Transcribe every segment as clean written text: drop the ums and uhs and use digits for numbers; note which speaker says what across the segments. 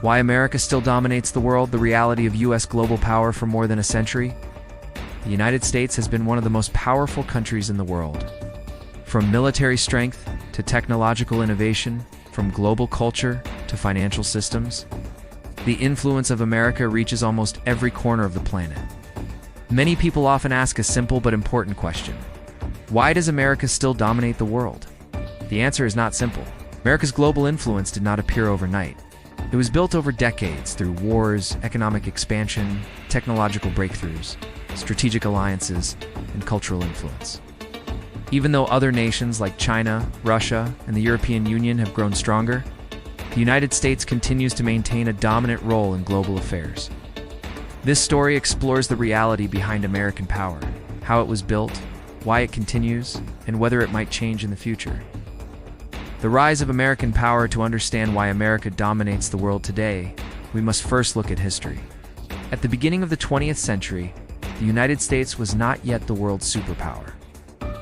Speaker 1: Why America still dominates the world, the reality of U.S. global power for more than a century? The United States has been one of the most powerful countries in the world. From military strength to technological innovation, from global culture to financial systems, the influence of America reaches almost every corner of the planet. Many people often ask a simple but important question: why does America still dominate the world? The answer is not simple. America's global influence did not appear overnight. It was built over decades through wars, economic expansion, technological breakthroughs, strategic alliances, and cultural influence. Even though other nations like China, Russia, and the European Union have grown stronger, the United States continues to maintain a dominant role in global affairs. This story explores the reality behind American power, how it was built, why it continues, and whether it might change in the future. The rise of American power. To understand why America dominates the world today, we must first look at history. At the beginning of the 20th century, the United States was not yet the world's superpower.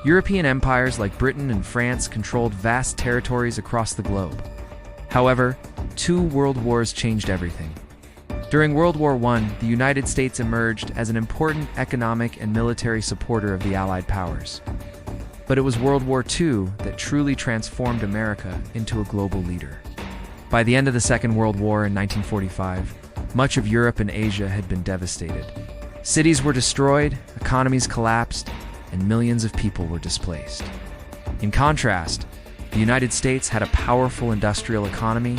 Speaker 1: European empires like Britain and France controlled vast territories across the globe. However, two world wars changed everything. During World War I, the United States emerged as an important economic and military supporter of the Allied powers. But it was World War II that truly transformed America into a global leader. By the end of the Second World War in 1945, much of Europe and Asia had been devastated. Cities were destroyed, economies collapsed, and millions of people were displaced. In contrast, the United States had a powerful industrial economy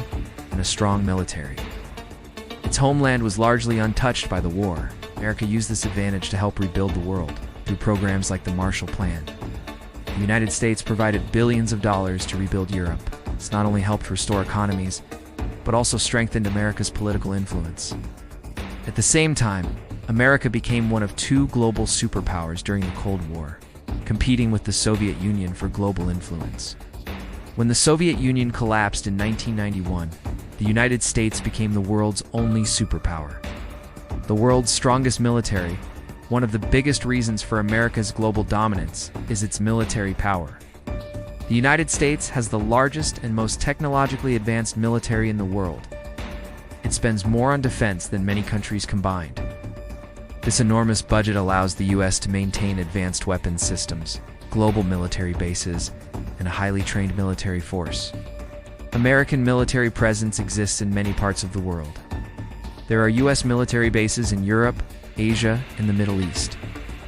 Speaker 1: and a strong military. Its homeland was largely untouched by the war. America used this advantage to help rebuild the world through programs like the Marshall Plan. The United States provided billions of dollars to rebuild Europe. This not only helped restore economies, but also strengthened America's political influence. At the same time, America became one of two global superpowers during the Cold War, competing with the Soviet Union for global influence. When the Soviet Union collapsed in 1991, the United States became the world's only superpower. The world's strongest military, one of the biggest reasons for America's global dominance, is its military power. The United States has the largest and most technologically advanced military in the world. It spends more on defense than many countries combined. This enormous budget allows the U.S. to maintain advanced weapons systems, global military bases, and a highly trained military force. American military presence exists in many parts of the world. There are U.S. military bases in Europe, Asia, and the Middle East.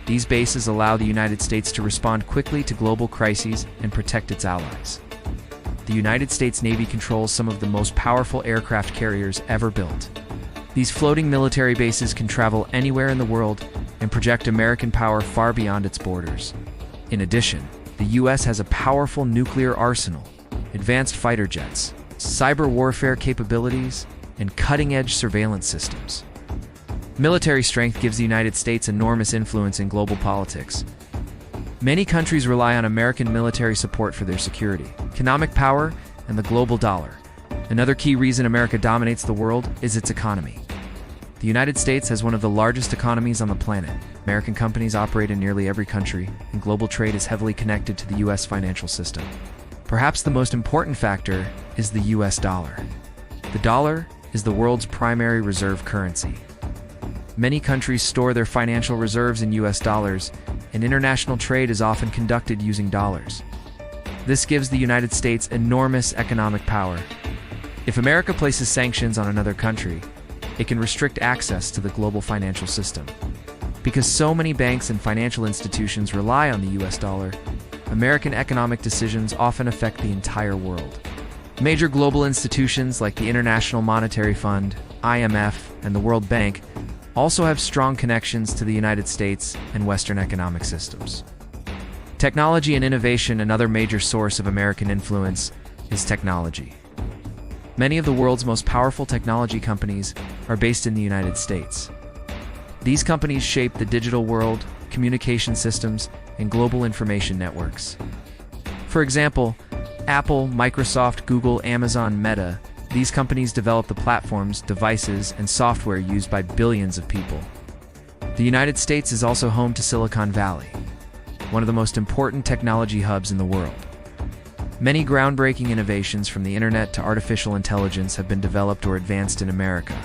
Speaker 1: These bases allow the United States to respond quickly to global crises and protect its allies. The United States Navy controls some of the most powerful aircraft carriers ever built. These floating military bases can travel anywhere in the world and project American power far beyond its borders. In addition, the U.S. has a powerful nuclear arsenal, advanced fighter jets, cyber warfare capabilities, and cutting-edge surveillance systems. Military strength gives the United States enormous influence in global politics. Many countries rely on American military support for their security, economic power, and the global dollar. Another key reason America dominates the world is its economy. The United States has one of the largest economies on the planet. American companies operate in nearly every country, and global trade is heavily connected to the U.S. financial system. Perhaps the most important factor is the U.S. dollar. The dollar is the world's primary reserve currency. Many countries store their financial reserves in U.S. dollars, and international trade is often conducted using dollars. This gives the United States enormous economic power. If America places sanctions on another country, it can restrict access to the global financial system. Because so many banks and financial institutions rely on the U.S. dollar, American economic decisions often affect the entire world. Major global institutions like the International Monetary Fund, IMF, and the World Bank also have strong connections to the United States and Western economic systems. Technology and innovation. Another major source of American influence is technology. Many of the world's most powerful technology companies are based in the United States. These companies shape the digital world, communication systems, and global information networks. For example, Apple, Microsoft, Google, Amazon, Meta. These companies develop the platforms, devices, and software used by billions of people. The United States is also home to Silicon Valley, one of the most important technology hubs in the world. Many groundbreaking innovations from the internet to artificial intelligence have been developed or advanced in America.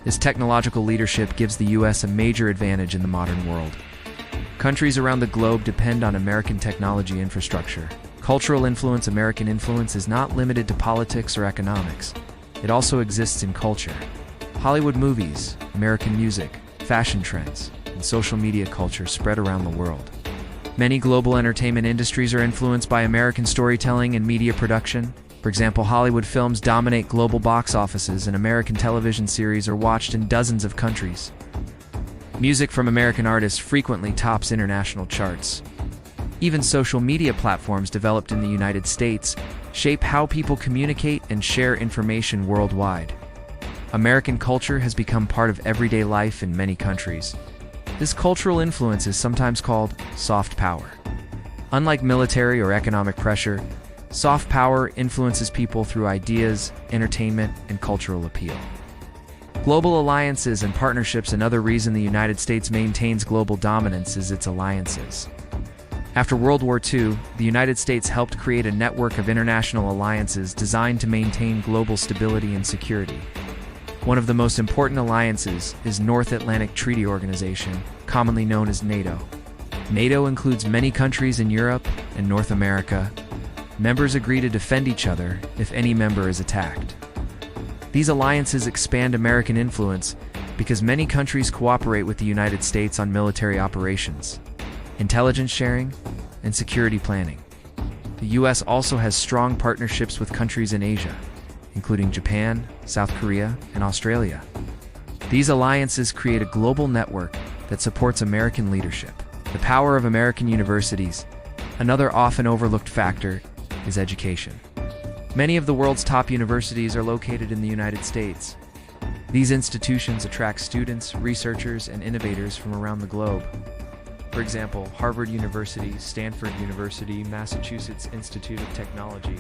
Speaker 1: This technological leadership gives the U.S. a major advantage in the modern world. Countries around the globe depend on American technology infrastructure. Cultural influence. American influence is not limited to politics or economics. It also exists in culture. Hollywood movies, American music, fashion trends, and social media culture spread around the world. Many global entertainment industries are influenced by American storytelling and media production. For example, Hollywood films dominate global box offices, and American television series are watched in dozens of countries. Music from American artists frequently tops international charts. Even social media platforms developed in the United States shape how people communicate and share information worldwide. American culture has become part of everyday life in many countries. This cultural influence is sometimes called soft power. Unlike military or economic pressure, soft power influences people through ideas, entertainment, and cultural appeal. Global alliances and partnerships. Another reason the United States maintains global dominance is its alliances. After World War II, the United States helped create a network of international alliances designed to maintain global stability and security. One of the most important alliances is North Atlantic Treaty Organization, commonly known as NATO. NATO includes many countries in Europe and North America. Members agree to defend each other if any member is attacked. These alliances expand American influence because many countries cooperate with the United States on military operations, intelligence sharing, and security planning. The U.S. also has strong partnerships with countries in Asia, including Japan, South Korea, and Australia. These alliances create a global network that supports American leadership. The power of American universities. Another often overlooked factor is education. Many of the world's top universities are located in the United States. These institutions attract students, researchers, and innovators from around the globe. For example, Harvard University, Stanford University, Massachusetts Institute of Technology.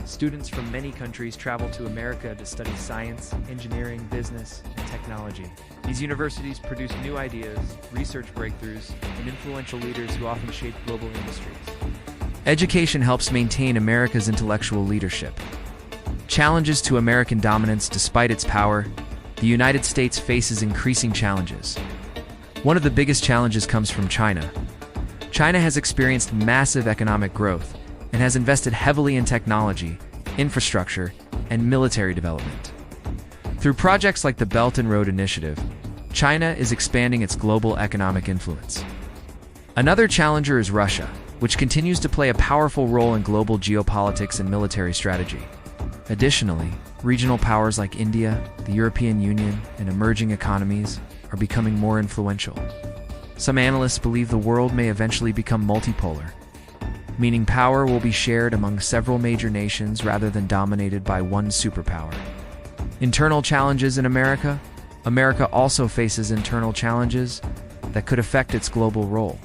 Speaker 1: Students from many countries travel to America to study science, engineering, business, and technology. These universities produce new ideas, research breakthroughs, and influential leaders who often shape global industries. Education helps maintain America's intellectual leadership. Challenges to American dominance. Despite its power, the United States faces increasing challenges. One of the biggest challenges comes from China. China has experienced massive economic growth and has invested heavily in technology, infrastructure, and military development. Through projects like the Belt and Road Initiative, China is expanding its global economic influence. Another challenger is Russia, which continues to play a powerful role in global geopolitics and military strategy. Additionally, regional powers like India, the European Union, and emerging economies are becoming more influential. Some analysts believe the world may eventually become multipolar, meaning power will be shared among several major nations rather than dominated by one superpower. Internal challenges in America. America also faces internal challenges that could affect its global role.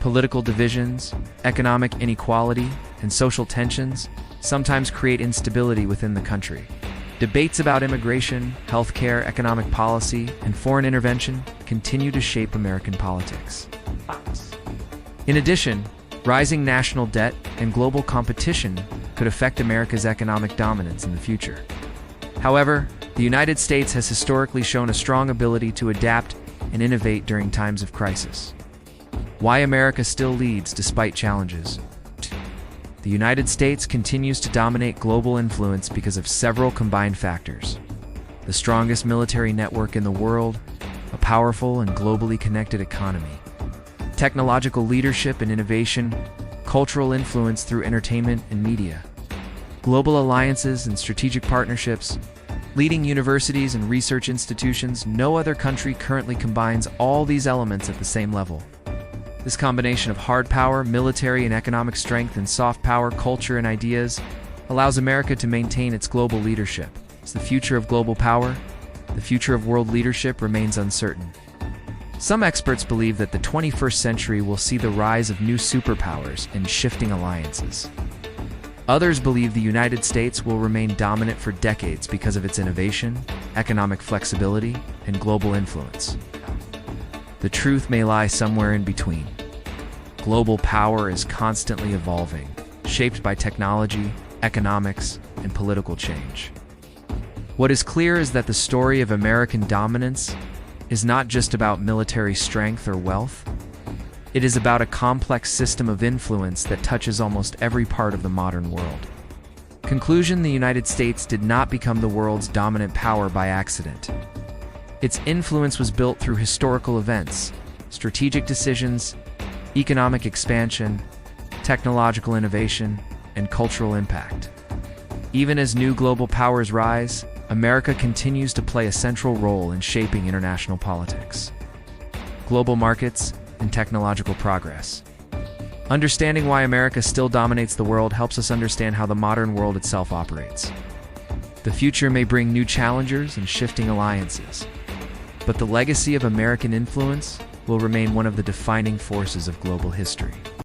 Speaker 1: Political divisions, economic inequality, and social tensions sometimes create instability within the country. Debates about immigration, healthcare, economic policy, and foreign intervention continue to shape American politics. In addition, rising national debt and global competition could affect America's economic dominance in the future. However, the United States has historically shown a strong ability to adapt and innovate during times of crisis. Why America still leads despite challenges. The United States continues to dominate global influence because of several combined factors. The strongest military network in the world, a powerful and globally connected economy, technological leadership and innovation, cultural influence through entertainment and media, global alliances and strategic partnerships, leading universities and research institutions. No other country currently combines all these elements at the same level. This combination of hard power, military and economic strength, and soft power, culture and ideas allows America to maintain its global leadership. Is the future of global power? The future of world leadership remains uncertain. Some experts believe that the 21st century will see the rise of new superpowers and shifting alliances. Others believe the United States will remain dominant for decades because of its innovation, economic flexibility, and global influence. The truth may lie somewhere in between. Global power is constantly evolving, shaped by technology, economics, and political change. What is clear is that the story of American dominance is not just about military strength or wealth. It is about a complex system of influence that touches almost every part of the modern world. Conclusion: the United States did not become the world's dominant power by accident. Its influence was built through historical events, strategic decisions, economic expansion, technological innovation, and cultural impact. Even as new global powers rise, America continues to play a central role in shaping international politics, global markets, and technological progress. Understanding why America still dominates the world helps us understand how the modern world itself operates. The future may bring new challengers and shifting alliances, but the legacy of American influence will remain one of the defining forces of global history.